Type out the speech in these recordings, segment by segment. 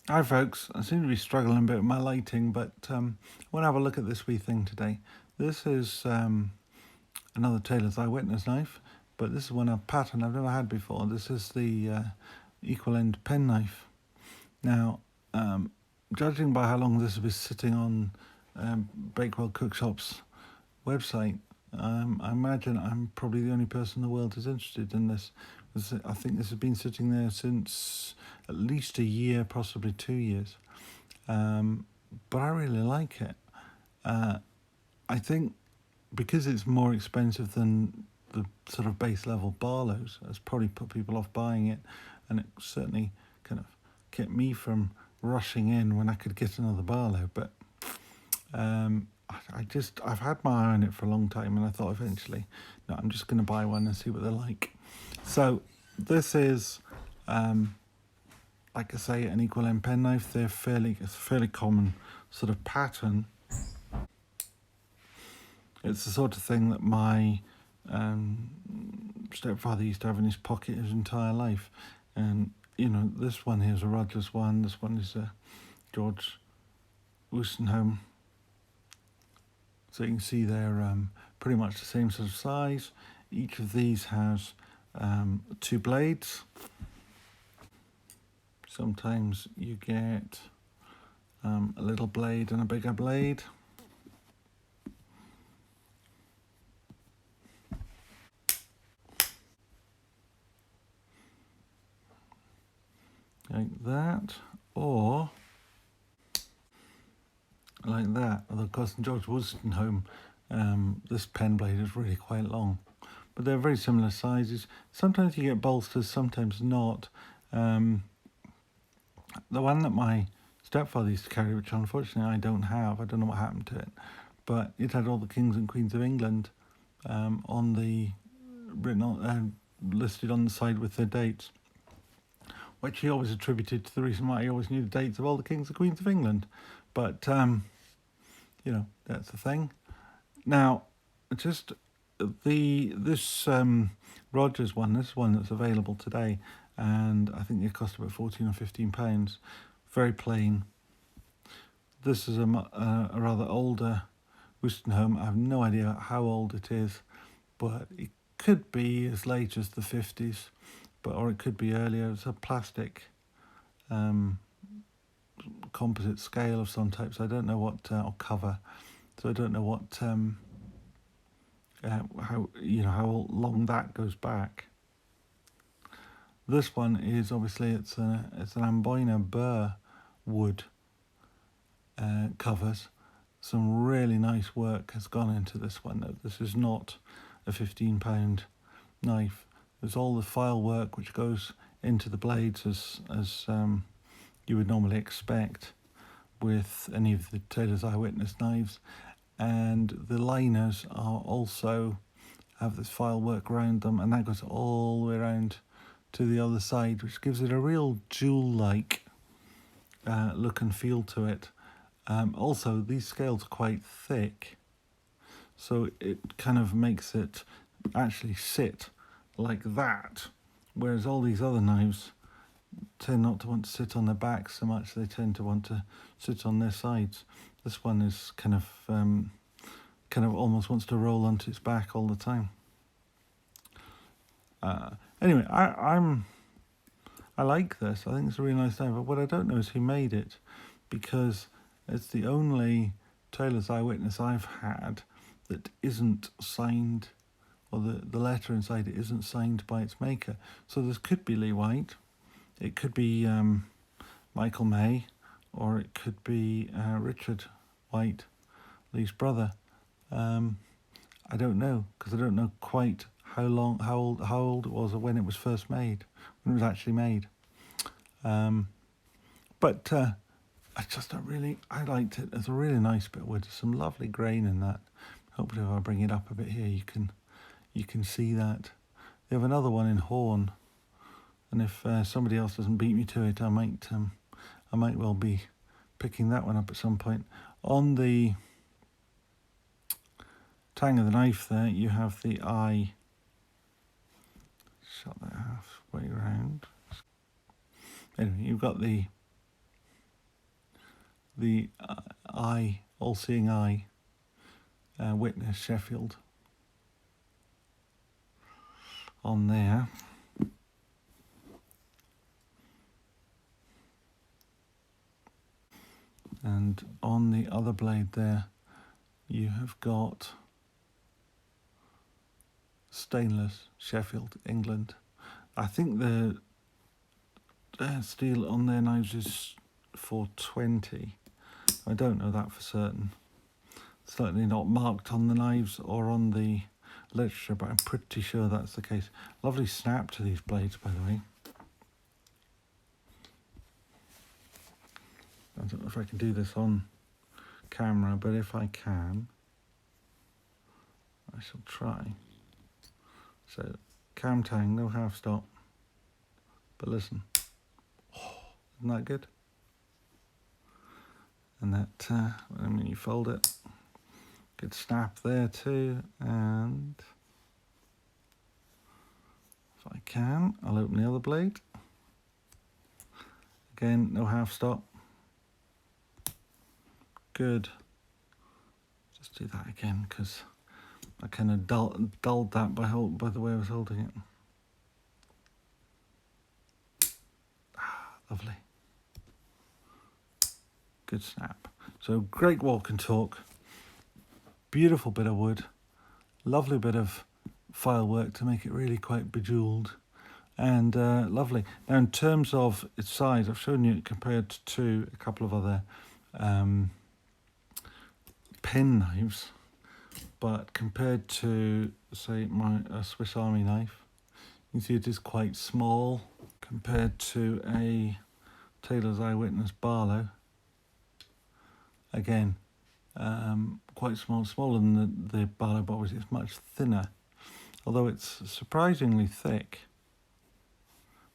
Hi folks, I seem to be struggling a bit with my lighting, but I want to have a look at this wee thing today. This is another tailor's Eye Witness knife, but this is one a pattern I've never had before. This is the equal end penknife. Now, judging by how long this has been sitting on Bakewell Cookshop's website, I imagine I'm probably the only person in the world who's interested in this. I think this has been sitting there since at least a year, possibly 2 years. But I really like it. I think because it's more expensive than the sort of base level Barlows, it's probably put people off buying it, and it certainly kind of kept me from rushing in when I could get another Barlow. But I've had my eye on it for a long time, and I thought eventually, no, I'm just going to buy one and see what they're like. So this is, like I say, an equal end penknife. They're it's a fairly common sort of pattern. It's the sort of thing that my stepfather used to have in his pocket his entire life. And, you know, this one here is a Rogers one. This one is a George Wolstenholme. So you can see they're pretty much the same sort of size. Each of these has 2 blades. Sometimes you get a little blade and a bigger blade. Like that, or like that. Although, of course, in George Wolstenholme, this pen blade is really quite long. But they're very similar sizes. Sometimes you get bolsters, sometimes not. The one that my stepfather used to carry, which unfortunately I don't have, I don't know what happened to it, but it had all the kings and queens of England on the listed on the side with their dates, which he always attributed to the reason why he always knew the dates of all the kings and queens of England. But you know, that's the thing. Now, just this Rogers one, this one that's available today, and I think it cost about £14 or £15. Very plain. This is a rather older Wolstenholme. I have no idea how old it is, but it could be as late as the 50s, or it could be earlier. It's a plastic composite scale of some type, so I don't know what, or cover, so I don't know what how long that goes back. This one is obviously it's an amboyna burr wood covers. Some really nice work has gone into this one, though. This is not a £15 knife. There's all the file work which goes into the blades as you would normally expect with any of the tailor's Eye Witness knives, and the liners are also have this file work around them, and that goes all the way around to the other side, which gives it a real jewel-like look and feel to it. Also, these scales are quite thick, so it kind of makes it actually sit like that, whereas all these other knives tend not to want to sit on their back so much. They tend to want to sit on their sides. This one is kind of almost wants to roll onto its back all the time. Anyway, I like this. I think it's a really nice knife. But what I don't know is who made it, because it's the only tailor's Eye Witness I've had that isn't signed, or the letter inside it isn't signed by its maker. So this could be Lee White, it could be Michael May, or it could be Richard White, Lee's brother. I don't know, because I don't know quite how old it was, or when it was first made, when it was actually made. But I liked it. It's a really nice bit of wood. There's some lovely grain in that. Hopefully, if I bring it up a bit here, you can see that. They have another one in horn, and if somebody else doesn't beat me to it, I might well be picking that one up at some point. On the tang of the knife there, you have the eye. Shut that halfway around. Anyway, you've got the the Eye, all-seeing Eye Witness Sheffield on there. And on the other blade there, you have got stainless Sheffield, England. I think the steel on their knives is 420. I don't know that for certain. Certainly not marked on the knives or on the literature, but I'm pretty sure that's the case. Lovely snap to these blades, by the way. I don't know if I can do this on camera, but if I can, I shall try. So, cam tang, no half stop. But listen, isn't that good? And that, when you fold it, good snap there too. And if I can, I'll open the other blade. Again, no half stop. Good. Just do that again because I kind of dulled that by the way I was holding it. Lovely. Good snap. So great walk and talk. Beautiful bit of wood. Lovely bit of file work to make it really quite bejeweled. And lovely. Now in terms of its size, I've shown you it compared to a couple of other pen knives. But compared to, say, my Swiss Army knife, you can see it is quite small compared to a Taylor's Eye Witness Barlow. Again, quite small, smaller than the Barlow, but obviously it's much thinner. Although it's surprisingly thick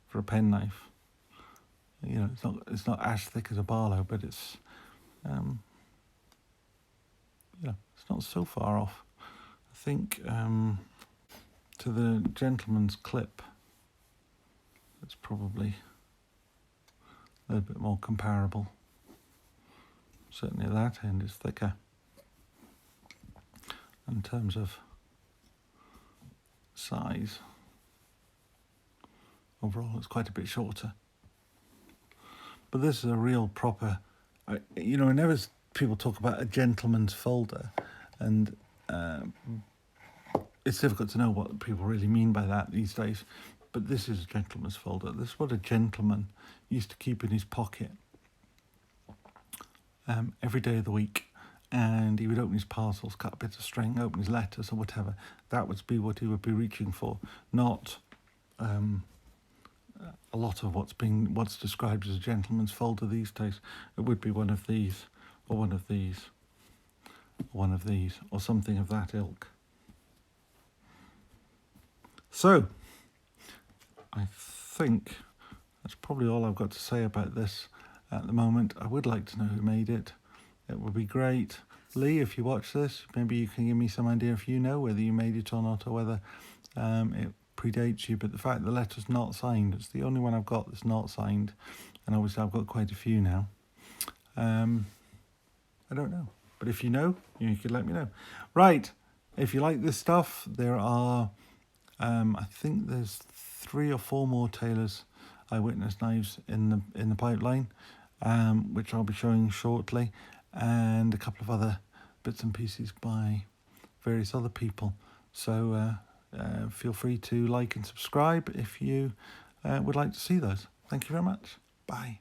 for a penknife. You know, it's not as thick as a Barlow, but it's it's not so far off. I think to the gentleman's clip, it's probably a little bit more comparable. Certainly that end is thicker. In terms of size, overall it's quite a bit shorter. But this is a real proper, whenever people talk about a gentleman's folder, and it's difficult to know what people really mean by that these days, but this is a gentleman's folder. This is what a gentleman used to keep in his pocket every day of the week, and he would open his parcels, cut bits of string, open his letters or whatever. That would be what he would be reaching for, not a lot of what's described as a gentleman's folder these days. It would be one of these, or one of these, or one of these, or something of that ilk. So, I think that's probably all I've got to say about this at the moment. I would like to know who made it. It would be great. Lee, if you watch this, maybe you can give me some idea if you know whether you made it or not, or whether it predates you. But the fact the letter's not signed, it's the only one I've got that's not signed, and obviously I've got quite a few now. I don't know, but if you know, you could let me know. Right, if you like this stuff, there are I think there's 3 or 4 more Taylor's Eye Witness knives in the pipeline, which I'll be showing shortly, and a couple of other bits and pieces by various other people. So feel free to like and subscribe if you would like to see those. Thank you very much. Bye.